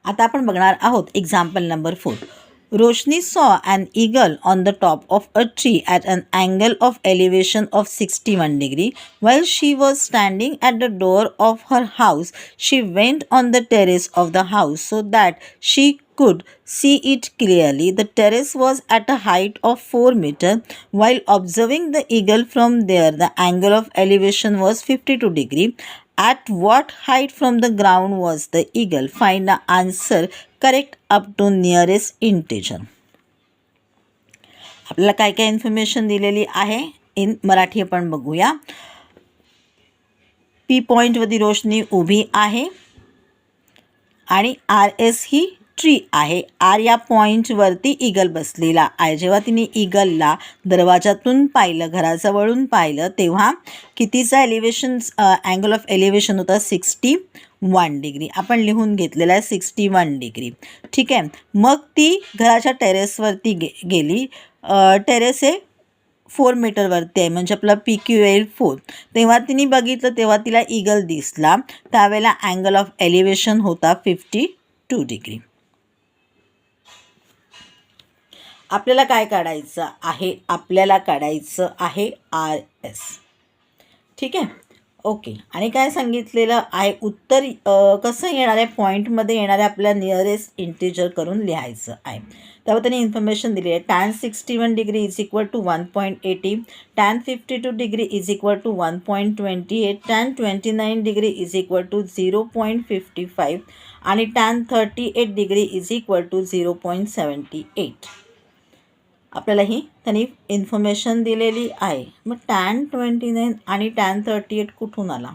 आता आपण बघणार आहोत example number 4. Roshni saw an eagle on the top of a tree at an angle of elevation of 61 degree. While she was standing at the door of her house, she went on the terrace of the house so that she could see it clearly. The terrace was at a height of 4 meters. While observing the eagle from there, the angle of elevation was 52 degree. At what height from the ground was the eagle? Find the answer correct up to nearest integer. आपल्याला काय काय information दिलेली आहे in Marathi आपण बघूया. P पॉईंटवरती रोशनी उभी आहे आणि आर एस ही ट्री आहे. आर या पॉईंटवरती ईगल बसलेला आहे. जेव्हा तिने ईगलला दरवाजातून पाहिलं, घराजवळून पाहिलं, तेव्हा कितीचा एलिव्हेशन अँगल ऑफ एलिव्हेशन होता? 61 डिग्री. आपण लिहून घेतलेला आहे 61 डिग्री. ठीक आहे. मग ती घराच्या टेरेसवरती गेली. टेरेस हे 4 मीटरवरती आहे, म्हणजे आपला पी क्यू येईल 4. तेव्हा तिने बघितलं, तेव्हा तिला ईगल दिसला. त्यावेळेला अँगल ऑफ एलिव्हेशन होता 52 डिग्री. आपल्याला काय काढायचं आहे? आपल्याला काढायचं आहे आर एस. ठीक आहे. ओके. आणि काय सांगितलेलं आहे? उत्तर कसं येणार आहे? पॉईंटमध्ये येणार आहे. आपल्या नियरेस्ट इंटिजर करून लिहायचं आहे. त्यावर त्यांनी इन्फॉर्मेशन दिली आहे. tan 61 degree is equal to 1.80, tan 52 degree is equal to 1.28, tan 29 degree is equal to 0.55 आणि tan 38 degree is equal to 0.78. आपल्याला ही त्यांनी इन्फॉर्मेशन दिलेली आहे. मग tan 29 आणि tan 38 कुठून आला?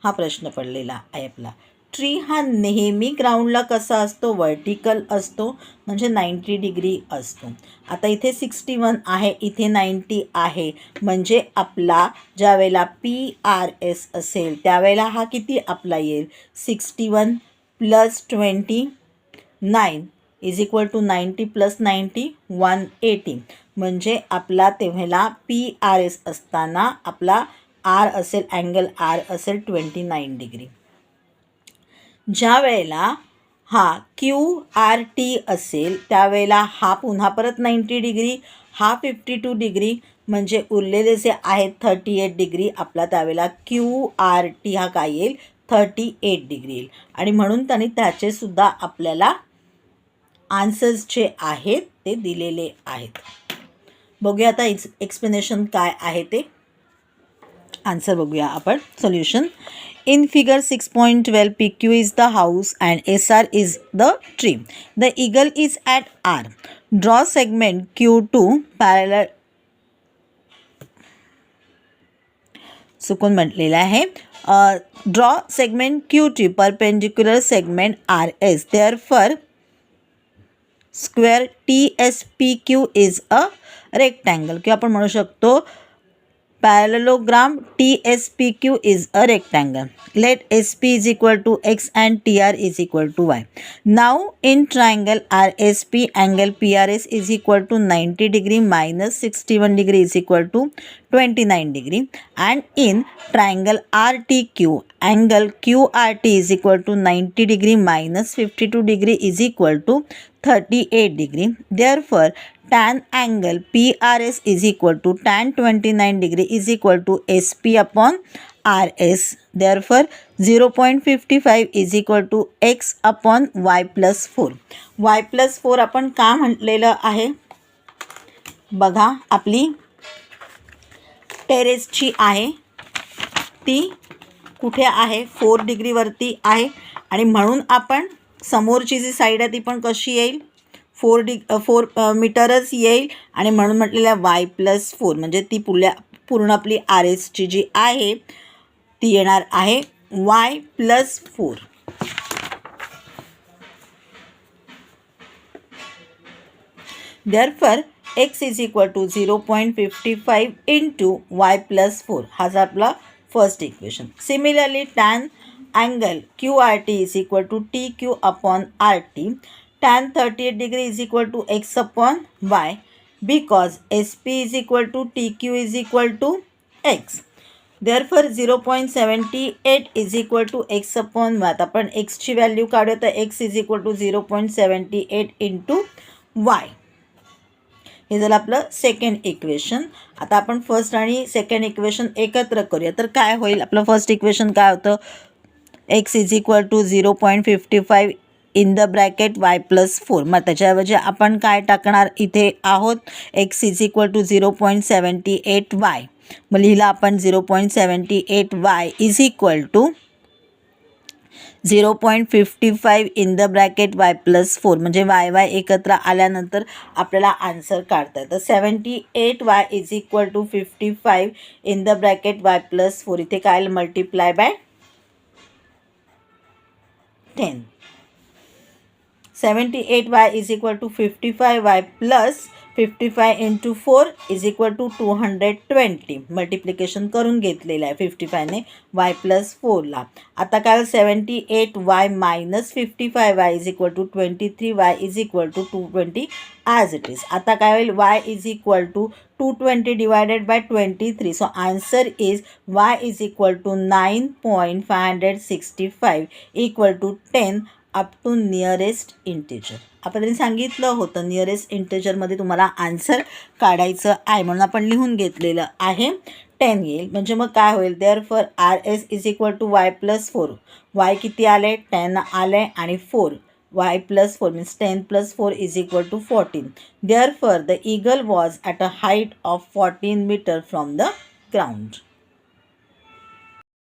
हा प्रश्न पडलेला आहे आपला. ट्री हा नेहमी ग्राउंडला कसा असतो? वर्टिकल असतो, म्हणजे 90 डिग्री असतो. आता इथे 61 आहे, इथे 90 आहे, म्हणजे आपला ज्या वेळेला PRS असेल त्यावेळेला हा किती आपला येईल? 61 + 29 इज इक्वल टू 90 + 90 180. म्हणजे आपला तेव्हा PRS असताना आपला R असेल, अँगल R असेल 29 डिग्री. ज्या वेळेला हा QRT असेल त्यावेळेला हा पुन्हा परत 90 डिग्री, हा 52 डिग्री, म्हणजे उरलेले जे आहेत 38 डिग्री. आपला त्यावेळेला QRT हा काय येईल? 38 डिग्री येईल. आणि म्हणून त्यांनी त्याचेसुद्धा आपल्याला आन्सर्स जे आहेत ते दिलेले आहेत. बघूया आता एक्सप्लेनेशन काय आहे ते. आन्सर बघूया आपण. Solution. In figure 6.12, PQ is the house and SR is the tree. The eagle is at R. Draw segment Q2 parallel. चुकून म्हटलेलं आहे. Draw segment Q3 perpendicular segment RS. Therefore, square TSPQ is a rectangle. किंवा आपण म्हणू शकतो parallelogram TSPQ is a rectangle. Let SP is equal to X and TR is equal to Y. Now in triangle RSP, angle PRS is equal to 90 degree minus 61 degree is equal to 29 degree. And in triangle RTQ, angle QRT is equal to 90 degree minus 52 degree is equal to 38 degree. Therefore, tan angle PRS is equal to tan 29 degree is equal to SP upon RS. Therefore, 0.55 is equal to X upon Y plus 4. Y plus 4 आपण का म्हटलेलं आहे? बघा, आपली टेरेसची आहे, ती कुठे आहे? 4 डिग्रीवरती आहे. आणि म्हणून आपण समोरची जी साईड आहे ती पण कशी येईल? 4 मीटरच येईल. आणि म्हणून म्हटलेलं Y + 4, म्हणजे ती पूर्ण आपली RSची जी आहे ती येणार आहे Y + 4. Therefore, X is equal to 0.55 into Y + 4. हाच आपला first equation. Similarly tan angle QRT is equal to TQ upon RT. Tan 38 degree is equal to X upon Y because SP is equal to TQ is equal to X. Therefore 0.78 is equal to x upon y. आता आपण एक्सची value काढूया तर x is equal to 0.78 into y. हे झालं आपलं second equation. आता आपण फर्स्ट आणि सेकंड इक्वेशन एकत्र करूया. तर काय होईल, आपलं फर्स्ट इक्वेशन काय होतं, x is equal to 0.55 in the bracket y plus 4. मग त्याच्याऐवजी आपण काय टाकणार इथे आहोत, x is equal to 0.78 y. मग लिहिलं आपण 0.78 y is equal to 0.55 in the bracket y plus 4. म्हणजे वाय वाय एकत्र आल्यानंतर आपल्याला आन्सर काढता येतं. 78 y is equal to 55 in the bracket y plus 4. इथे काय multiply by 10. 78y is equal to 55y plus 55 into 4 is equal to 220. Multiplication करून घेतलेलं आहे 55ने y प्लस 4ला. आता काय 78y minus 55y is equal to 23y is equal to 220 as it is. आता काय होईल, y is equal to 220 divided by 23. So answer is y is equal to 9.565 equal to 10 up to nearest integer. आपण सांगितलं होतं nearest इंटिजरमध्ये तुम्हाला answer काढायचं आहे म्हणून आपण लिहून घेतलेलं आहे 10 येईल. म्हणजे मग काय होईल, therefore R S is equal to Y plus 4. Y किती आले, 10 आले आणि 4 y plus 4 means 10 plus 4 is equal to 14. Therefore, the eagle was at a height of 14 meter from the ground.